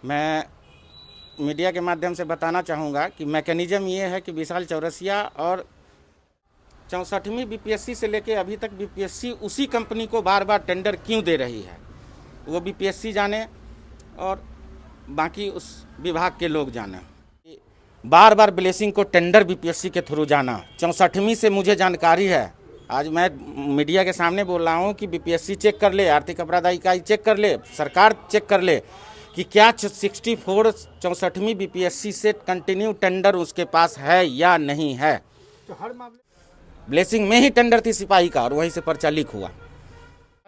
मैं मीडिया के माध्यम से बताना चाहूँगा कि मैकेनिज़्म ये है कि विशाल चौरसिया और 64वीं बीपीएससी से लेके अभी तक बीपीएससी उसी कंपनी को बार बार टेंडर क्यों दे रही है, वो बीपीएससी जाने और बाकी उस विभाग के लोग जाने। बार बार ब्लेसिंग को टेंडर बीपीएससी के थ्रू जाना, 64वीं से मुझे जानकारी है। आज मैं मीडिया के सामने बोल रहा हूँ कि बीपीएससी चेक कर ले, आर्थिक अपराध इकाई चेक कर ले, सरकार चेक कर ले कि क्या 64वीं बीपीएससी से कंटिन्यू टेंडर उसके पास है या नहीं है। तो हर मामले ब्लेसिंग में ही टेंडर थी सिपाही का और वहीं से पर्चा लीक हुआ।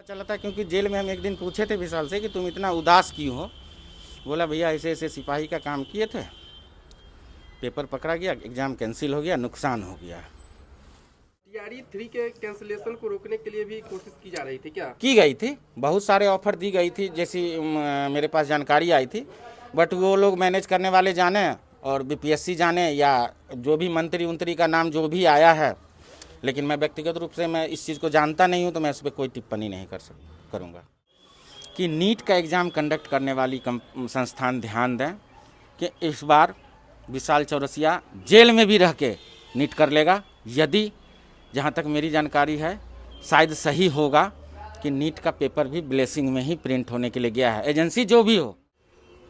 चला था क्योंकि जेल में हम एक दिन पूछे थे विशाल से कि तुम इतना उदास क्यों हो। बोला भैया ऐसे ऐसे सिपाही का काम किए थे, पेपर पकड़ा गया, एग्ज़ाम कैंसिल हो गया, नुकसान हो गया। तैयारी 3 के कैंसिलेशन को रोकने के लिए भी कोशिश की जा रही थी क्या? की गई थी, बहुत सारे ऑफर दी गई थी जैसी मेरे पास जानकारी आई थी, बट वो लोग मैनेज करने वाले जाने और बीपीएससी जाने या जो भी मंत्री उंत्री का नाम जो भी आया है। लेकिन मैं व्यक्तिगत रूप से मैं इस चीज़ को जानता नहीं हूँ, तो मैं इस पर कोई टिप्पणी नहीं करूँगा कि नीट का एग्ज़ाम कंडक्ट करने वाली संस्थान ध्यान दें कि इस बार विशाल चौरसिया जेल में भी रह के नीट कर लेगा। यदि जहाँ तक मेरी जानकारी है शायद सही होगा कि नीट का पेपर भी ब्लेसिंग में ही प्रिंट होने के लिए गया है, एजेंसी जो भी हो।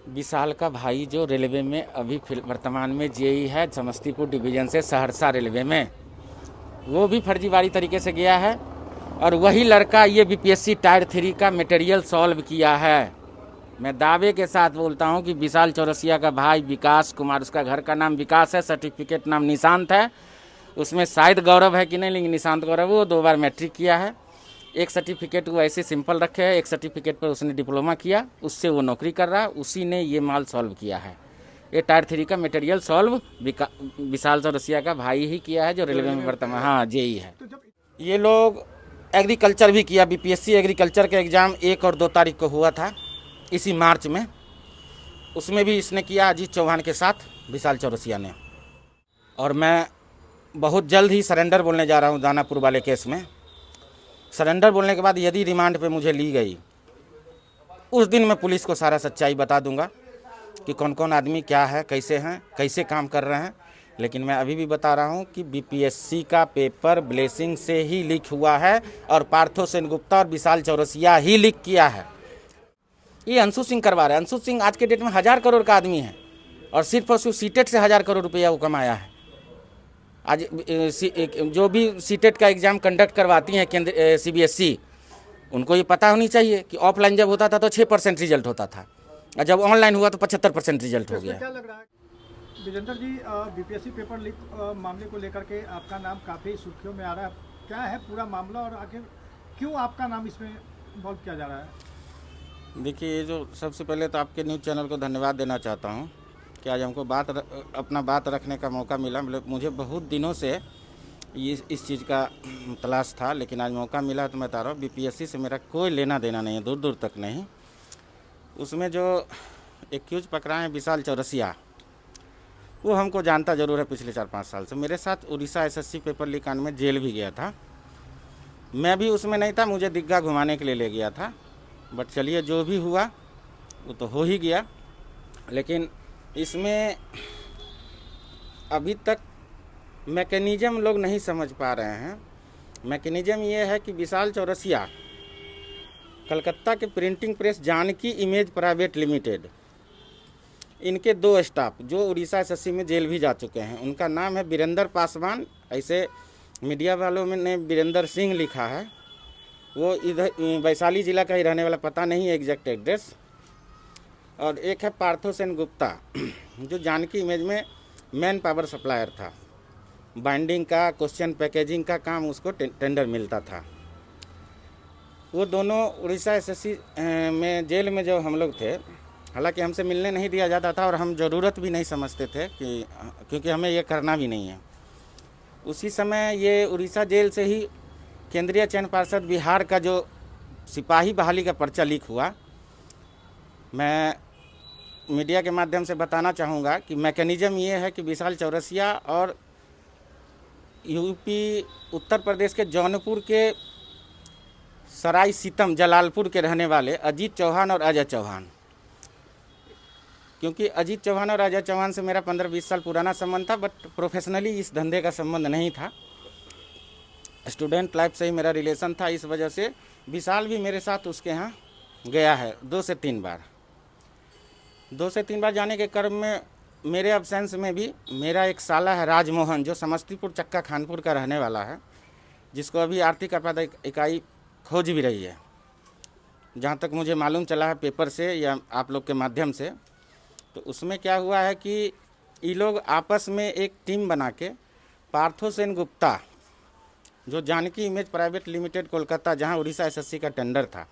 विशाल का भाई जो रेलवे में अभी वर्तमान में जेई है समस्तीपुर डिवीज़न से सहरसा रेलवे में, वो भी फर्जीवाड़ी तरीके से गया है और वही लड़का ये बीपीएससी टायर 3 का मटेरियल सॉल्व किया है। मैं दावे के साथ बोलता हूँ कि विशाल चौरसिया का भाई विकास कुमार, उसका घर का नाम विकास है, सर्टिफिकेट नाम निशांत है, उसमें शायद गौरव है कि नहीं, लेकिन निशांत गौरव, वो 2 बार मैट्रिक किया है। एक सर्टिफिकेट वो ऐसे सिंपल रखे है, एक सर्टिफिकेट पर उसने डिप्लोमा किया, उससे वो नौकरी कर रहा है, उसी ने ये माल सॉल्व किया है। ये टायर 3 का मटेरियल सॉल्व विशाल चौरसिया का भाई ही किया है जो रेलवे में वर्तमान हाँ जेई है। ये लोग एग्रीकल्चर भी किया, बीपीएससी एग्रीकल्चर का एग्ज़ाम 1 और 2 तारीख को हुआ था इसी मार्च में, उसमें भी इसने किया अजीत चौहान के साथ विशाल चौरसिया ने। और मैं बहुत जल्द ही सरेंडर बोलने जा रहा हूँ दानापुर वाले केस में। सरेंडर बोलने के बाद यदि रिमांड पे मुझे ली गई, उस दिन मैं पुलिस को सारा सच्चाई बता दूंगा कि कौन कौन आदमी क्या है, कैसे काम कर रहे हैं। लेकिन मैं अभी भी बता रहा हूं कि बीपीएससी का पेपर ब्लेसिंग से ही लीक हुआ है और पार्थो सेनगुप्ता और विशाल चौरसिया ही लीक किया है। ये अंशु सिंह करवा रहे हैं। अंशु सिंह आज के डेट में 1000 करोड़ का आदमी है और सिर्फ और सिर्फ सीटेट से 1000 करोड़ रुपया वो कमाया है। आज जो भी सीटेट का एग्ज़ाम कंडक्ट करवाती हैं केंद्र सीबीएसई, उनको ये पता होनी चाहिए कि ऑफलाइन जब होता था तो 6% रिजल्ट होता था और जब ऑनलाइन हुआ तो 75% रिजल्ट हो गया। क्या लग रहा है विजेंद्र जी, बीपीएससी पेपर लीक मामले को लेकर के आपका नाम काफ़ी सुर्खियों में आ रहा है, क्या है पूरा मामला और आखिर क्यों आपका नाम इसमें इन्वॉल्व किया जा रहा है? देखिए, ये जो सबसे पहले तो आपके न्यूज़ चैनल को धन्यवाद देना चाहता हूँ कि आज हमको अपना बात रखने का मौका मिला। मतलब मुझे बहुत दिनों से इस चीज़ का तलाश था, लेकिन आज मौका मिला तो मैं बता रहा हूँ बीपीएससी से मेरा कोई लेना देना नहीं है, दूर दूर तक नहीं। उसमें जो एक्यूज पकड़ा है विशाल चौरसिया, वो हमको जानता ज़रूर है पिछले 4-5 साल से। मेरे साथ उड़ीसा एसएससी पेपर लीक कांड में जेल भी गया था, मैं भी उसमें नहीं था, मुझे दिग्गा घुमाने के लिए ले गया था। बट चलिए, जो भी हुआ वो तो हो ही गया। लेकिन इसमें अभी तक मैकेनिज़्म लोग नहीं समझ पा रहे हैं। मैकेनिज़्म ये है कि विशाल चौरसिया कलकत्ता के printing press Janki image private limited, इनके 2 स्टाफ जो उड़ीसा एसएससी में जेल भी जा चुके हैं, उनका नाम है वीरेंद्र पासवान, ऐसे मीडिया वालों में ने वीरेंद्र सिंह लिखा है, वो इधर वैशाली ज़िला का ही रहने वाला, पता नहीं है एग्जैक्ट एड्रेस। और एक है पार्थो सेनगुप्ता जो जानकी इमेज में मैन पावर सप्लायर था, बाइंडिंग का, क्वेश्चन पैकेजिंग का काम उसको टेंडर मिलता था। वो दोनों उड़ीसा एसएससी में जेल में जो हम लोग थे, हालांकि हमसे मिलने नहीं दिया जाता था और हम ज़रूरत भी नहीं समझते थे कि क्योंकि हमें ये करना भी नहीं है। उसी समय ये उड़ीसा जेल से ही केंद्रीय चयन पार्षद बिहार का जो सिपाही बहाली का पर्चा लीक हुआ। मैं मीडिया के माध्यम से बताना चाहूँगा कि मैकेनिज़्म ये है कि विशाल चौरसिया और यूपी उत्तर प्रदेश के जौनपुर के सराय सीतम जलालपुर के रहने वाले अजीत चौहान और अजय चौहान, क्योंकि अजीत चौहान और राजा चौहान से मेरा 15-20 साल पुराना संबंध था, बट प्रोफेशनली इस धंधे का संबंध नहीं था। स्टूडेंट लाइफ से ही मेरा रिलेशन था। इस वजह से विशाल भी मेरे साथ उसके यहाँ गया है 2 से 3 बार। 2 से 3 बार जाने के क्रम में मेरे अब्सेंस में भी मेरा एक साला है राजमोहन, जो समस्तीपुर चक्का खानपुर का रहने वाला है, जिसको अभी आर्थिक अपराध इकाई खोज भी रही है। जहाँ तक मुझे मालूम चला है पेपर से या आप लोग के माध्यम से, तो उसमें क्या हुआ है कि ये लोग आपस में एक टीम बना के पार्थो सेन गुप्ता, जो Janki image private limited Kolkata, जहाँ उड़ीसा एसएससी का टेंडर था,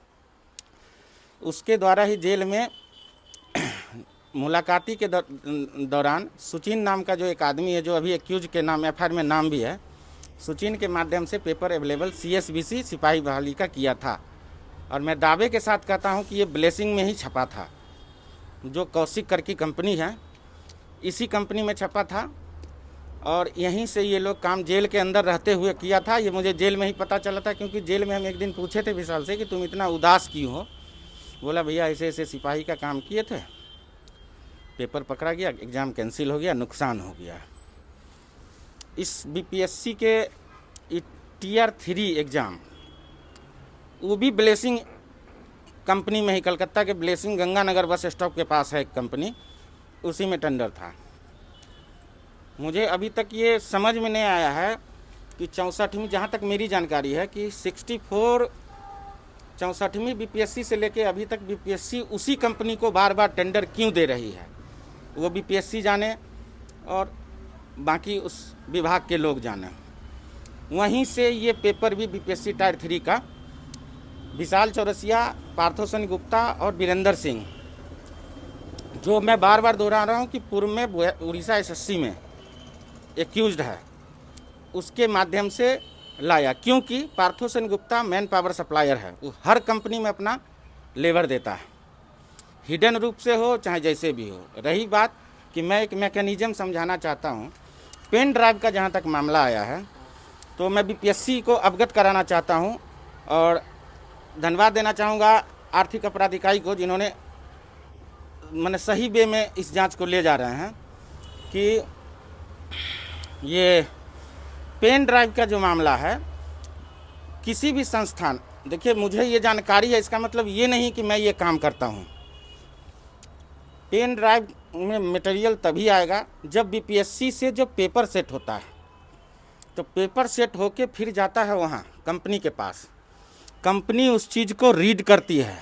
उसके द्वारा ही जेल में मुलाकाती के दौरान सुचिन नाम का जो एक आदमी है, जो अभी एक्यूज के नाम एफआईआर में नाम भी है, सुचिन के माध्यम से पेपर अवेलेबल सीएसबीसी सिपाही बहाली का किया था। और मैं दावे के साथ कहता हूं कि ये ब्लेसिंग में ही छपा था, जो कौशिक कर की कंपनी है, इसी कंपनी में छपा था। और यहीं से ये लोग काम जेल के अंदर रहते हुए किया था। ये मुझे जेल में ही पता चला था, क्योंकि जेल में हम एक दिन पूछे थे विशाल से कि तुम इतना उदास क्यों हो। बोला भैया ऐसे ऐसे सिपाही का काम किए थे, पेपर पकड़ा गया, एग्ज़ाम कैंसिल हो गया, नुकसान हो गया। इस बीपीएससी के Tier 3 एग्ज़ाम, वो भी ब्लेसिंग कंपनी में ही, कलकत्ता के ब्लेसिंग गंगानगर बस स्टॉप के पास है एक कंपनी, उसी में टेंडर था। मुझे अभी तक ये समझ में नहीं आया है कि 64वीं, जहाँ तक मेरी जानकारी है कि 64वीं बीपीएससी से लेके अभी तक बीपीएससी उसी कंपनी को बार बार टेंडर क्यों दे रही है, वो बीपीएससी जाने और बाकी उस विभाग के लोग जाने। वहीं से ये पेपर भी बीपीएससी Tier 3 का विशाल चौरसिया, पार्थो सेन गुप्ता और वीरेंद्र सिंह, जो मैं बार बार दोहरा रहा हूँ कि पूर्व में उड़ीसा एसएससी में एक्यूज्ड है, उसके माध्यम से लाया। क्योंकि Partho Sen Gupta man power supplier है, वो हर कंपनी में अपना लेबर देता है, हिडन रूप से हो चाहे जैसे भी हो। रही बात कि मैं एक मैकेनिज्म समझाना चाहता हूँ, पेन ड्राइव का जहाँ तक मामला आया है, तो मैं बीपीएससी को अवगत कराना चाहता हूँ और धन्यवाद देना चाहूँगा आर्थिक अपराध इकाई को, जिन्होंने मैंने सही वे में इस जांच को ले जा रहे हैं कि ये पेन ड्राइव का जो मामला है, किसी भी संस्थान, देखिए मुझे ये जानकारी है, इसका मतलब ये नहीं कि मैं ये काम करता हूँ। पेन ड्राइव में मटेरियल तभी आएगा जब बीपीएससी से जो पेपर सेट होता है, तो पेपर सेट होके फिर जाता है वहाँ कंपनी के पास। कंपनी उस चीज़ को रीड करती है,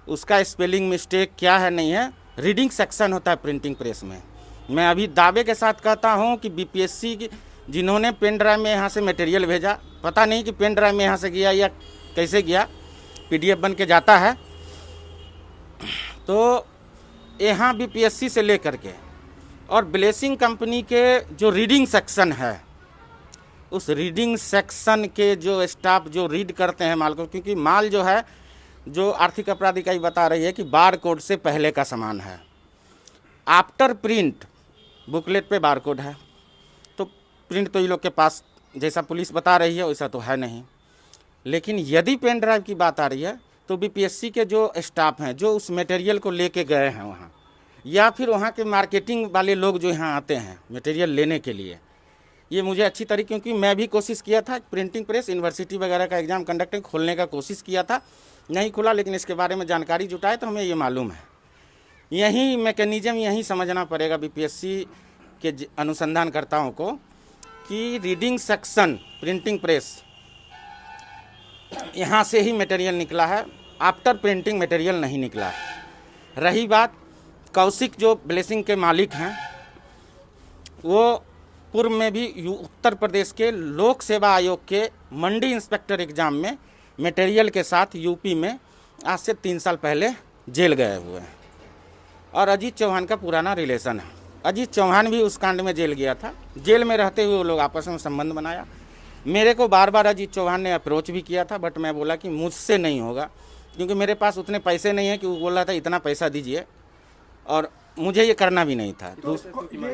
उसका स्पेलिंग मिस्टेक क्या है नहीं है, रीडिंग सेक्शन होता है प्रिंटिंग प्रेस में। मैं अभी दावे के साथ कहता हूँ कि बीपीएससी की जिन्होंने पेन ड्राइव में यहाँ से मटेरियल भेजा, पता नहीं कि पेन ड्राइव में यहाँ से गया या कैसे गया, पीडीएफ बन के जाता है, तो यहाँ बीपीएससी से लेकर के और ब्लेसिंग कंपनी के जो रीडिंग सेक्शन है, उस रीडिंग सेक्शन के जो स्टाफ जो रीड करते हैं माल को, क्योंकि माल जो है, जो आर्थिक अपराध इकाई बता रही है कि बार कोड से पहले का सामान है। आफ्टर प्रिंट बुकलेट पे बार कोड है, तो प्रिंट तो ये लोग के पास जैसा पुलिस बता रही है वैसा तो है नहीं। लेकिन यदि पेन ड्राइव की बात आ रही है, तो बीपीएससी के जो स्टाफ हैं, जो उस मटेरियल को लेके गए हैं वहाँ, या फिर वहाँ के मार्केटिंग वाले लोग जो यहाँ आते हैं मटेरियल लेने के लिए, ये मुझे अच्छी तरीके, क्योंकि मैं भी कोशिश किया था प्रिंटिंग प्रेस यूनिवर्सिटी वगैरह का एग्ज़ाम कंडक्टिंग खोलने का कोशिश किया था, नहीं खुला, लेकिन इसके बारे में जानकारी जुटाए तो हमें ये मालूम है। यही मैकेनिज्म यही समझना पड़ेगा बीपीएससी के अनुसंधानकर्ताओं को कि रीडिंग सेक्शन प्रिंटिंग प्रेस यहाँ से ही मटेरियल निकला है, आफ्टर प्रिंटिंग मटेरियल नहीं निकला है। रही बात कौशिक जो ब्लेसिंग के मालिक हैं, वो पूर्व में भी उत्तर प्रदेश के लोक सेवा आयोग के मंडी इंस्पेक्टर एग्ज़ाम में मटेरियल के साथ यूपी में आज से 3 साल पहले जेल गए हुए हैं। और अजीत चौहान का पुराना रिलेशन है, अजीत चौहान भी उस कांड में जेल गया था। जेल में रहते हुए वो लोग आपस में संबंध बनाया। मेरे को बार बार अजीत चौहान ने अप्रोच भी किया था, बट मैं बोला कि मुझसे नहीं होगा, क्योंकि मेरे पास उतने पैसे नहीं हैं कि वो बोल रहा था इतना पैसा दीजिए, और मुझे ये करना भी नहीं था। तो कितने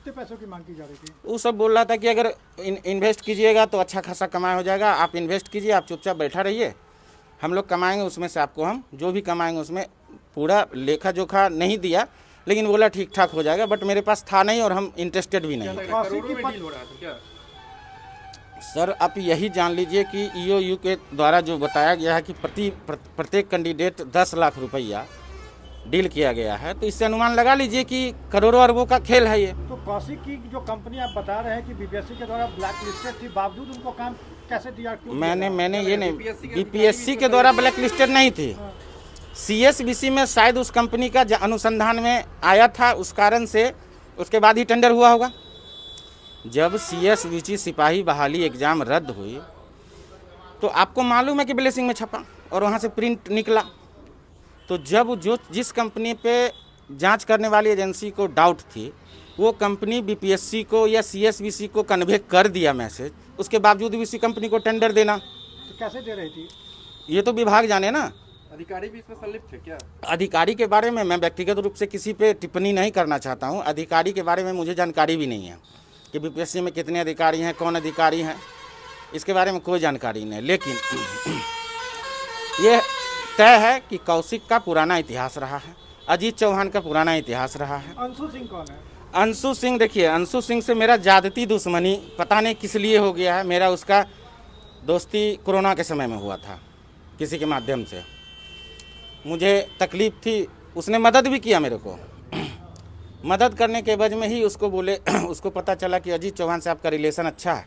पैसों की मांग की जा रही थी? वो सब बोल रहा था कि अगर इन्वेस्ट कीजिएगा तो अच्छा खासा कमाई हो जाएगा, आप इन्वेस्ट कीजिए, आप चुपचाप बैठा रहिए, हम लोग कमाएंगे, उसमें से आपको हम जो भी कमाएंगे उसमें पूरा लेखा जोखा नहीं दिया, लेकिन बोला ठीक ठाक हो जाएगा, बट मेरे पास था नहीं और हम इंटरेस्टेड भी नहीं। करोड़ों में डील हो रहा था क्या? सर आप यही जान लीजिए कि EOU के द्वारा जो बताया गया है कि प्रत्येक कैंडिडेट 10 लाख रुपया डील किया गया है, तो इससे अनुमान लगा लीजिए कि करोड़ों अरबों का खेल है ये। तो कौशिक की जो कंपनी आप बता रहे हैं कि बीपीएससी के द्वारा ब्लैक लिस्टेड थी, बावजूद उनको काम कैसे दिया? क्यों मैंने ये नहीं, BPSC के द्वारा ब्लैक लिस्टेड नहीं थी, CSBC में शायद उस कंपनी का अनुसंधान में आया था, उस कारण से उसके बाद ही टेंडर हुआ होगा। जब CSBC सिपाही बहाली एग्ज़ाम रद्द हुई तो आपको मालूम है कि ब्लेसिंग में छपा और वहाँ से प्रिंट निकला। तो जब जिस कंपनी पे जांच करने वाली एजेंसी को डाउट थी, वो कंपनी BPSC को या CSBC को कन्वे कर दिया मैसेज, उसके बावजूद भी उसी कंपनी को टेंडर देना, तो कैसे दे रही थी? ये तो विभाग जाने ना। अधिकारी भी इसमें संलिप्त है क्या? अधिकारी के बारे में मैं व्यक्तिगत रूप से किसी पे टिप्पणी नहीं करना चाहता हूँ। अधिकारी के बारे में मुझे जानकारी भी नहीं है कि BPSC में कितने अधिकारी हैं, कौन अधिकारी हैं, इसके बारे में कोई जानकारी नहीं। लेकिन ये तय है कि कौशिक का पुराना इतिहास रहा है, अजीत चौहान का पुराना इतिहास रहा है। अंशु सिंह कौन है? अंशु सिंह, देखिए अंशु सिंह से मेरा ज़्यादती दुश्मनी पता नहीं किस लिए हो गया है। मेरा उसका दोस्ती कोरोना के समय में हुआ था, किसी के माध्यम से मुझे तकलीफ़ थी, उसने मदद भी किया मेरे को। मदद करने के वजह में ही उसको बोले उसको पता चला कि अजीत चौहान से आपका रिलेशन अच्छा है।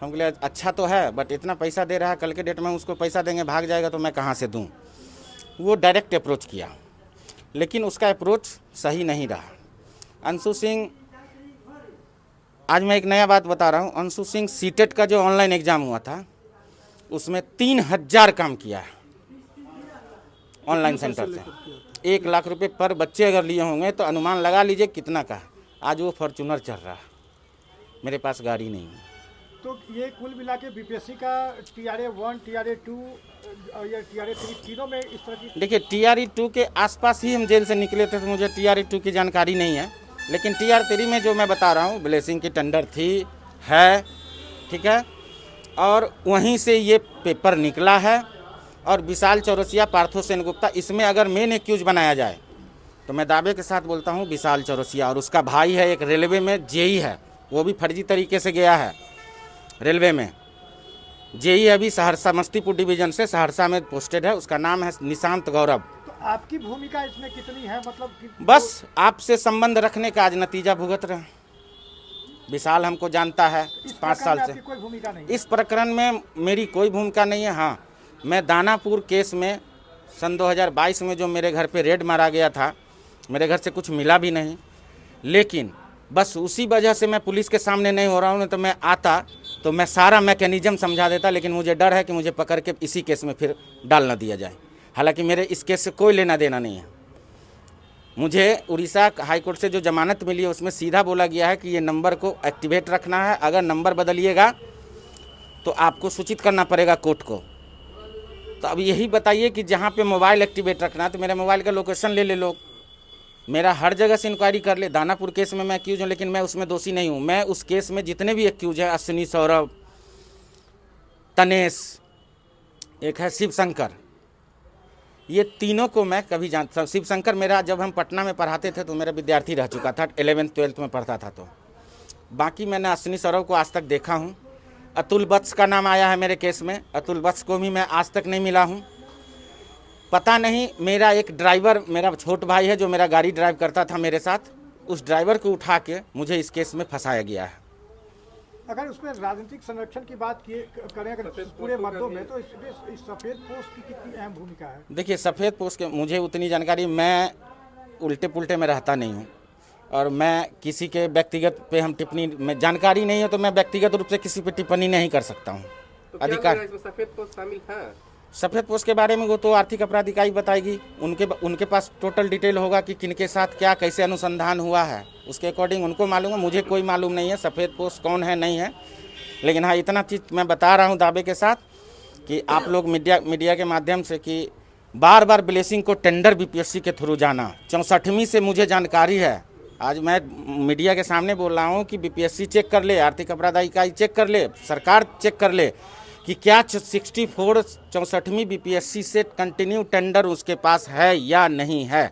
हम बोले अच्छा तो है, बट इतना पैसा दे रहा है, कल के डेट में उसको पैसा देंगे भाग जाएगा तो मैं कहाँ से दूँ। वो डायरेक्ट अप्रोच किया, लेकिन उसका अप्रोच सही नहीं रहा। अंशु सिंह, आज मैं एक नया बात बता रहा हूँ, अंशु सिंह सीटेट का जो ऑनलाइन एग्ज़ाम हुआ था उसमें 3000 काम किया है ऑनलाइन सेंटर से। 1 लाख रुपए पर बच्चे अगर लिए होंगे तो अनुमान लगा लीजिए कितना का। आज वो फॉर्चूनर चल रहा है, मेरे पास गाड़ी नहीं है। तो ये कुल मिला के बीपीएससी का TRA 1, TRA 2 और या TRA 3 तीनों में इस तरह की? देखिए TRA 2 के आसपास ही हम जेल से निकले थे, तो मुझे TRA 2 की जानकारी नहीं है, लेकिन TRA 3 में जो मैं बता रहा हूँ ब्लेसिंग की टेंडर थी, है, ठीक है, और वहीं से ये पेपर निकला है। और विशाल चौरसिया, पार्थो सेनगुप्ता, इसमें अगर मेन एक्यूज बनाया जाए तो मैं दावे के साथ बोलता हूँ विशाल चौरसिया, और उसका भाई है एक रेलवे में JE है, वो भी फर्जी तरीके से गया है रेलवे में। JE अभी सहरसा समस्तीपुर डिवीजन से सहरसा में पोस्टेड है, उसका नाम है निशांत गौरव। तो आपकी भूमिका इसमें कितनी है? मतलब कि बस आपसे संबंध रखने का आज नतीजा भुगत रहे। विशाल हमको जानता है 5 साल से। कोई भूमिका नहीं? इस प्रकरण में मेरी कोई भूमिका नहीं है। हाँ, मैं दानापुर केस में सन 2022 में जो मेरे घर पे रेड मारा गया था, मेरे घर से कुछ मिला भी नहीं, लेकिन बस उसी वजह से मैं पुलिस के सामने नहीं हो रहा हूँ। नहीं तो मैं आता तो मैं सारा मैकेनिज्म समझा देता, लेकिन मुझे डर है कि मुझे पकड़ के इसी केस में फिर डाल ना दिया जाए। हालांकि मेरे इस केस से कोई लेना देना नहीं है। मुझे उड़ीसा हाई कोर्ट से जो जमानत मिली है उसमें सीधा बोला गया है कि ये नंबर को एक्टिवेट रखना है, अगर नंबर बदलिएगा तो आपको सूचित करना पड़ेगा कोर्ट को। तो अब यही बताइए कि जहाँ पे मोबाइल एक्टिवेट रखना है तो मेरे मोबाइल का लोकेशन ले ले लोग, मेरा हर जगह से इंक्वायरी कर ले। दानापुर केस में मैं एक्यूज हूँ, लेकिन मैं उसमें दोषी नहीं हूँ। मैं उस केस में जितने भी एक्यूज हैं, अश्विनी, सौरभ, तनेश, एक है शिवशंकर, ये तीनों को मैं कभी जानता हूँ। शिवशंकर मेरा जब हम पटना में पढ़ाते थे तो मेरा विद्यार्थी रह चुका था, 11th-12th में पढ़ता था। तो बाकी मैंने अश्विनी, सौरभ को आज तक देखा हूँ। अतुल वत्स का नाम आया है मेरे केस में, अतुल वत्स को भी मैं आज तक नहीं मिला हूँ। पता नहीं, मेरा एक ड्राइवर, मेरा छोट भाई है जो मेरा गाड़ी ड्राइव करता था मेरे साथ, उस ड्राइवर को उठा के मुझे इस केस में फंसाया गया है। अगर उसमें राजनीतिक संरक्षण की बात करें अगर पूरे मद्दों में, तो इस सफ़ेद पोस्ट की कितनी अहम भूमिका है? देखिए सफ़ेद पोस्ट के मुझे उतनी जानकारी, मैं उल्टे पुल्टे में रहता नहीं हूँ, और मैं किसी के व्यक्तिगत पे हम टिप्पणी, में जानकारी नहीं है तो मैं व्यक्तिगत रूप से किसी पे टिप्पणी नहीं कर सकता हूँ। तो अधिकार इसमें सफेद पोस्ट शामिल है? सफ़ेद पोस्ट के बारे में वो तो आर्थिक अपराध इकाई बताएगी, उनके पास टोटल डिटेल होगा कि किनके साथ क्या कैसे अनुसंधान हुआ है, उसके अकॉर्डिंग उनको मालूम है। मुझे कोई मालूम नहीं है सफ़ेद पोस्ट कौन है नहीं है। लेकिन हाँ, इतना चीज़ मैं बता रहा हूँ दावे के साथ कि आप लोग मीडिया के माध्यम से कि बार बार ब्लेसिंग को टेंडर BPSC के थ्रू जाना, 64वीं से मुझे जानकारी है। आज मैं मीडिया के सामने बोल रहा हूँ कि BPSC चेक कर ले, आर्थिक अपराध इकाई चेक कर ले, सरकार चेक कर ले कि क्या 64-64वीं बीपीएससी से कंटिन्यू टेंडर उसके पास है या नहीं है।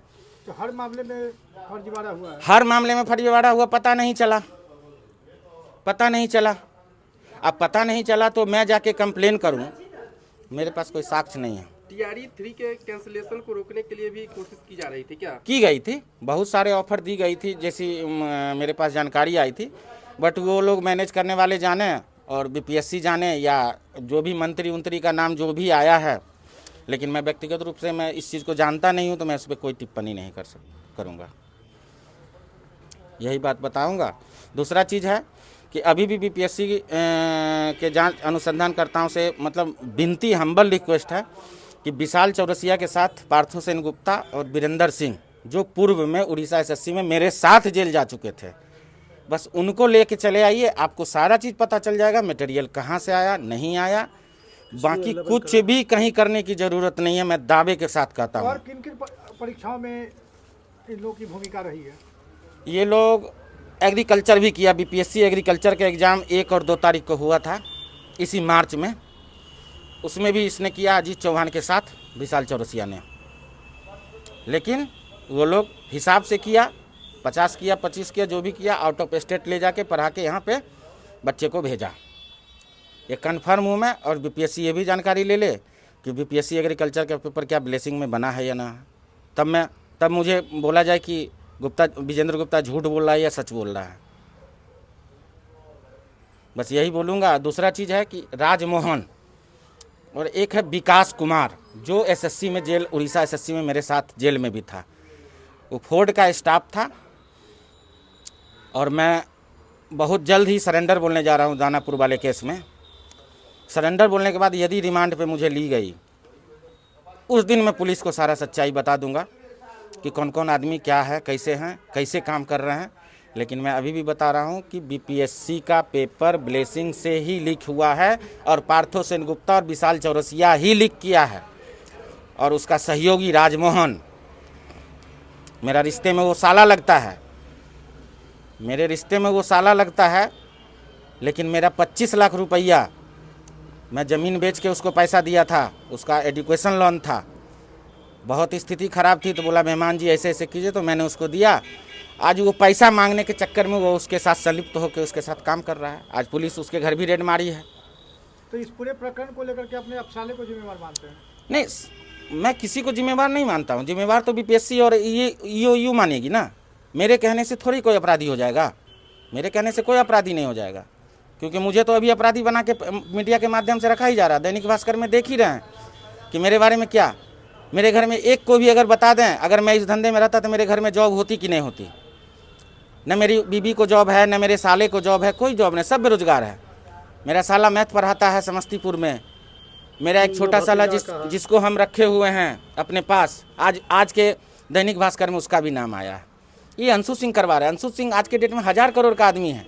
तो हर मामले में फर्जीवाड़ा हुआ है। हर मामले में फर्जीवाड़ा हुआ, पता नहीं चला। अब पता नहीं चला तो मैं जाके कंप्लेन करूं, मेरे पास कोई साक्ष्य नहीं है। टीआरई 3 के कैंसिलेशन को रोकने के लिए भी कोशिश की जा रही थी क्या? की गई थी, बहुत सारे ऑफर दी गई थी, जैसी मेरे पास जानकारी आई थी, बट वो लोग मैनेज करने वाले जाने और बीपीएससी जाने या जो भी मंत्री उंत्री का नाम जो भी आया है, लेकिन मैं व्यक्तिगत रूप से मैं इस चीज़ को जानता नहीं हूँ, तो मैं इस पर कोई टिप्पणी नहीं करूँगा, यही बात बताऊँगा। दूसरा चीज़ है कि अभी भी बीपीएससी के जांच अनुसंधानकर्ताओं से मतलब विनती, हम्बल रिक्वेस्ट है कि विशाल चौरसिया के साथ पार्थो सेन गुप्ता और वीरेंद्र सिंह, जो पूर्व में उड़ीसा एसएससी में मेरे साथ जेल जा चुके थे, बस उनको लेके चले आइए, आपको सारा चीज़ पता चल जाएगा, मटेरियल कहाँ से आया नहीं आया। बाकी कुछ भी कहीं करने की ज़रूरत नहीं है, मैं दावे के साथ कहता हूँ। और किन किन परीक्षाओं में इन लोगों की भूमिका रही है? ये लोग एग्रीकल्चर भी किया, बीपीएससी एग्रीकल्चर का एग्ज़ाम 1 और 2 तारीख को हुआ था इसी मार्च में, उसमें भी इसने किया अजीत चौहान के साथ विशाल चौरसिया ने, लेकिन वो लोग हिसाब से किया, 50 किया 25 किया, जो भी किया, आउट ऑफ स्टेट ले जाके पढ़ा के यहाँ पे बच्चे को भेजा। ये कन्फर्म हूँ मैं, और बीपीएससी ये भी जानकारी ले ले कि बीपीएससी एग्रीकल्चर का पेपर क्या ब्लेसिंग में बना है या ना, तब मुझे बोला जाए कि विजेंद्र गुप्ता झूठ बोल रहा है या सच बोल रहा है, बस यही बोलूँगा। दूसरा चीज़ है कि राजमोहन और एक है विकास कुमार, जो एसएससी में जेल, उड़ीसा एसएससी में मेरे साथ जेल में भी था, वो फोर्ड का स्टाफ था, और मैं बहुत जल्द ही सरेंडर बोलने जा रहा हूँ दानापुर वाले केस में। सरेंडर बोलने के बाद यदि रिमांड पे मुझे ली गई, उस दिन मैं पुलिस को सारा सच्चाई बता दूंगा कि कौन कौन आदमी क्या है, कैसे हैं, कैसे काम कर रहे हैं। लेकिन मैं अभी भी बता रहा हूं कि बीपीएससी का पेपर ब्लेसिंग से ही लीक हुआ है, और पार्थो सेन गुप्ता और विशाल चौरसिया ही लीक किया है, और उसका सहयोगी राजमोहन, मेरा रिश्ते में वो साला लगता है, मेरे रिश्ते में वो साला लगता है, लेकिन मेरा 25 लाख रुपया मैं ज़मीन बेच के उसको पैसा दिया था, उसका एजुकेशन लोन था, बहुत स्थिति ख़राब थी, तो बोला मेहमान जी ऐसे ऐसे कीजिए, तो मैंने उसको दिया। आज वो पैसा मांगने के चक्कर में वो उसके साथ संलिप्त होकर उसके साथ काम कर रहा है। आज पुलिस उसके घर भी रेड मारी है। तो इस पूरे प्रकरण को लेकर के अपने अफसाने को जिम्मेवार मानते हैं? नहीं, मैं किसी को जिम्मेवार नहीं मानता हूँ, जिम्मेवार तो बीपीएससी और ये ईओयू मानेगी ना। मेरे कहने से थोड़ी कोई अपराधी हो जाएगा, मेरे कहने से कोई अपराधी नहीं हो जाएगा, क्योंकि मुझे तो अभी अपराधी बना के मीडिया के माध्यम से रखा ही जा रहा है। दैनिक भास्कर में देख ही रहे हैं कि मेरे बारे में क्या, मेरे घर में एक को भी अगर बता दें, अगर मैं इस धंधे में रहता तो मेरे घर में जॉब होती कि नहीं होती। न मेरी बीबी को जॉब है, न मेरे साले को जॉब है, कोई जॉब नहीं, सब बेरोजगार है। मेरा साला मैथ पढ़ाता है समस्तीपुर में, मेरा एक छोटा साला जिसको हम रखे हुए हैं अपने पास, आज के दैनिक भास्कर में उसका भी नाम आया है। ये अंशु सिंह करवा रहा है। अंशु सिंह आज के डेट में 1000 करोड़ का आदमी है,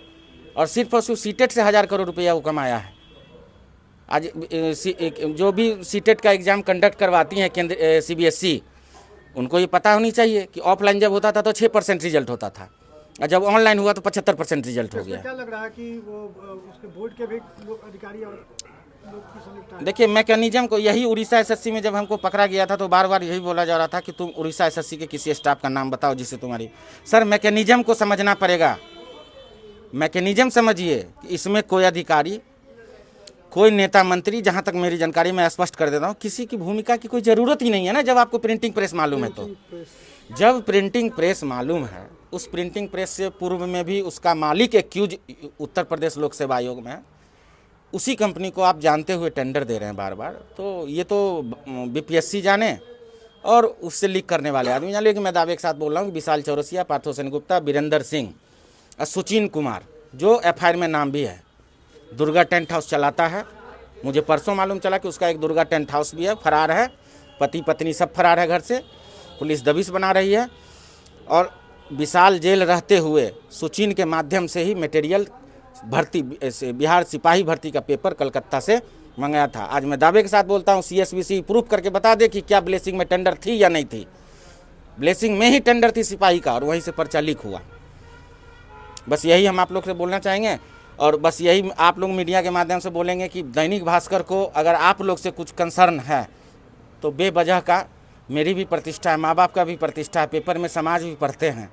और सिर्फ और सिर्फ सीटेट से 1000 करोड़ रुपया वो कमाया है। आज जो भी सीटेट का एग्ज़ाम कंडक्ट करवाती हैं केंद्र सीबीएसई, उनको ये पता होनी चाहिए कि ऑफलाइन जब होता था तो 6% रिजल्ट होता था, और जब ऑनलाइन हुआ तो 75% रिजल्ट हो गया। क्या लग रहा है कि वो उसके बोर्ड के भी अधिकारी और लोग की संलिप्तता है? देखिए, मैकेनिज्म को, यही उड़ीसा एसएससी में जब हमको पकड़ा गया था तो बार बार यही बोला जा रहा था कि तुम उड़ीसा एसएससी के किसी स्टाफ का नाम बताओ जिससे तुम्हारी। सर, मैकेनिज्म को समझना पड़ेगा, मैकेनिज्म समझिए कि इसमें कोई अधिकारी, कोई नेता मंत्री, जहां तक मेरी जानकारी मैं स्पष्ट कर देता हूं, किसी की भूमिका की कोई ज़रूरत ही नहीं है ना। जब आपको प्रिंटिंग प्रेस मालूम है, तो जब प्रिंटिंग प्रेस मालूम है, उस प्रिंटिंग प्रेस से पूर्व में भी उसका मालिक एक्यूज उत्तर प्रदेश लोक सेवा आयोग में है, उसी कंपनी को आप जानते हुए टेंडर दे रहे हैं बार बार। तो ये तो बीपीएससी जाने और उससे लीक करने वाले आदमी जाने। लेकिन मैं दावे के साथ बोल रहा हूँ कि विशाल चौरसिया, पार्थो सेन गुप्ता, वीरेंद्र सिंह और सुचिन कुमार, जो एफआईआर में नाम भी है, दुर्गा टेंट हाउस चलाता है। मुझे परसों मालूम चला कि उसका एक दुर्गा टेंट हाउस भी है, फरार है, पति पत्नी सब फरार है घर से, पुलिस दबिश बना रही है। और विशाल जेल रहते हुए सुचिन के माध्यम से ही मटेरियल भर्ती, बिहार सिपाही भर्ती का पेपर कलकत्ता से मंगाया था। आज मैं दावे के साथ बोलता हूँ, सीएसबीसी प्रूफ करके बता दे कि क्या ब्लेसिंग में टेंडर थी या नहीं थी। ब्लेसिंग में ही टेंडर थी सिपाही का, और वहीं से पर्चा लीक हुआ। बस यही हम आप लोग से बोलना चाहेंगे। और बस यही आप लोग मीडिया के माध्यम से बोलेंगे कि दैनिक भास्कर को अगर आप लोग से कुछ कंसर्न है तो बेवजह का मेरी भी प्रतिष्ठा है, माँ बाप का भी प्रतिष्ठा है, पेपर में समाज भी पढ़ते हैं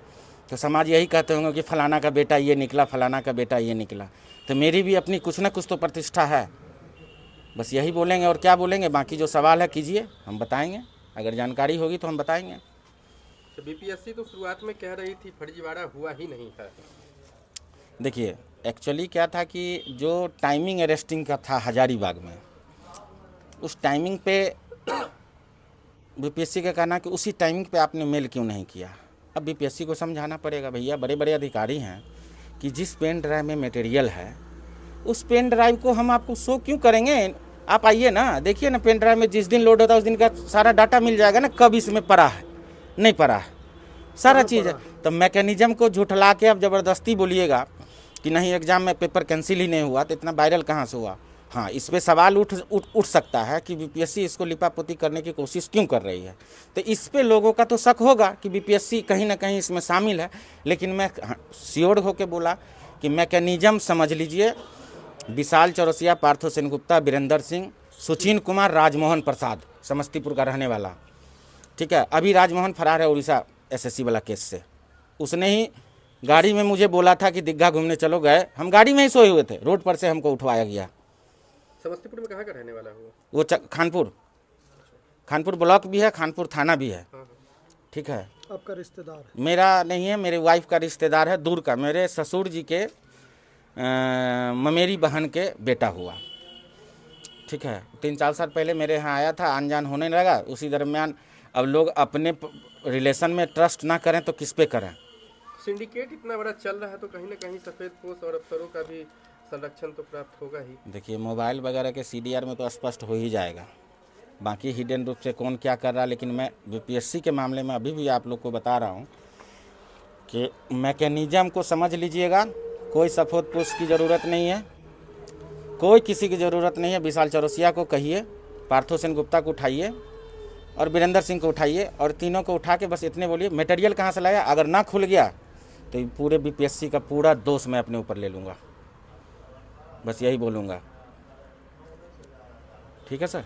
तो समाज यही कहते होंगे कि फलाना का बेटा ये निकला, फलाना का बेटा ये निकला, तो मेरी भी अपनी कुछ ना कुछ तो प्रतिष्ठा है। बस यही बोलेंगे और क्या बोलेंगे। बाकी जो सवाल है कीजिए, हम बताएंगे, अगर जानकारी होगी तो हम बताएंगे। तो बीपीएससी तो शुरुआत में कह रही थी फर्जीवाड़ा हुआ ही नहीं है। देखिए एक्चुअली क्या था कि जो टाइमिंग अरेस्टिंग का था हजारीबाग में, उस टाइमिंग पे बीपीएससी का कहना कि उसी टाइमिंग पे आपने मेल क्यों नहीं किया। अब बीपीएससी को समझाना पड़ेगा, भैया बड़े बड़े अधिकारी हैं कि जिस पेन ड्राइव में मटेरियल है उस पेन ड्राइव को हम आपको शो क्यों करेंगे। आप आइए ना, देखिए ना, पेन ड्राइव में जिस दिन लोड होता है उस दिन का सारा डाटा मिल जाएगा ना, कब इसमें पड़ा है नहीं पड़ा है, सारा चीज़ है। तो मैकेनिज्म को झुठला के अब ज़बरदस्ती बोलिएगा कि नहीं एग्ज़ाम में पेपर कैंसिल ही नहीं हुआ, तो इतना वायरल कहाँ से हुआ। हाँ, इस पे सवाल उठ सकता है कि बीपीएससी इसको लिपापोती करने की कोशिश क्यों कर रही है। तो इस पे लोगों का तो शक होगा कि बीपीएससी कहीं ना कहीं इसमें शामिल है, लेकिन मैं श्योर होकर बोला कि मैकेनिज्म समझ लीजिए। विशाल चौरसिया, पार्थो सेनगुप्ता, वीरेंद्र सिंह, सुचीन कुमार, राजमोहन प्रसाद, समस्तीपुर का रहने वाला, ठीक है। अभी राजमोहन फरार है उड़ीसा एसएससी वाला केस से। उसने ही गाड़ी में मुझे बोला था कि दीघा घूमने चलो, गए, हम गाड़ी में ही सोए हुए थे, रोड पर से हमको उठवाया गया। समस्तीपुर में कहाँ का रहने वाला हुआ? वो खानपुर ब्लॉक भी है, खानपुर थाना भी है, ठीक है। आपका रिश्तेदार? मेरा नहीं है, मेरे वाइफ का रिश्तेदार है, दूर का, मेरे ससुर जी के ममेरी बहन के बेटा हुआ, ठीक है। 3-4 साल पहले मेरे यहाँ आया था, अनजान होने लगा। उसी दरमियान अब लोग अपने रिलेशन में ट्रस्ट ना करें तो किस पे करें। सिंडिकेट इतना बड़ा चल रहा है तो कहीं ना कहीं सफ़ेद पोश और अफसरों का भी संरक्षण तो प्राप्त होगा ही। देखिए मोबाइल वगैरह के सीडीआर में तो स्पष्ट हो ही जाएगा, बाकी हिडन रूप से कौन क्या कर रहा है। लेकिन मैं बीपीएससी के मामले में अभी भी आप लोग को बता रहा हूँ कि मैकेनिज्म को समझ लीजिएगा। कोई सफेद पोश की ज़रूरत नहीं है, कोई किसी की ज़रूरत नहीं है। विशाल चौरसिया को कहिए, पार्थो सेनगुप्ता को उठाइए और वीरेंद्र सिंह को उठाइए, और तीनों को उठा के बस इतने बोलिए मटेरियल कहाँ से लाया। अगर ना खुल गया तो पूरे बीपीएससी का पूरा दोष मैं अपने ऊपर ले लूँगा, बस यही बोलूँगा। ठीक है सर।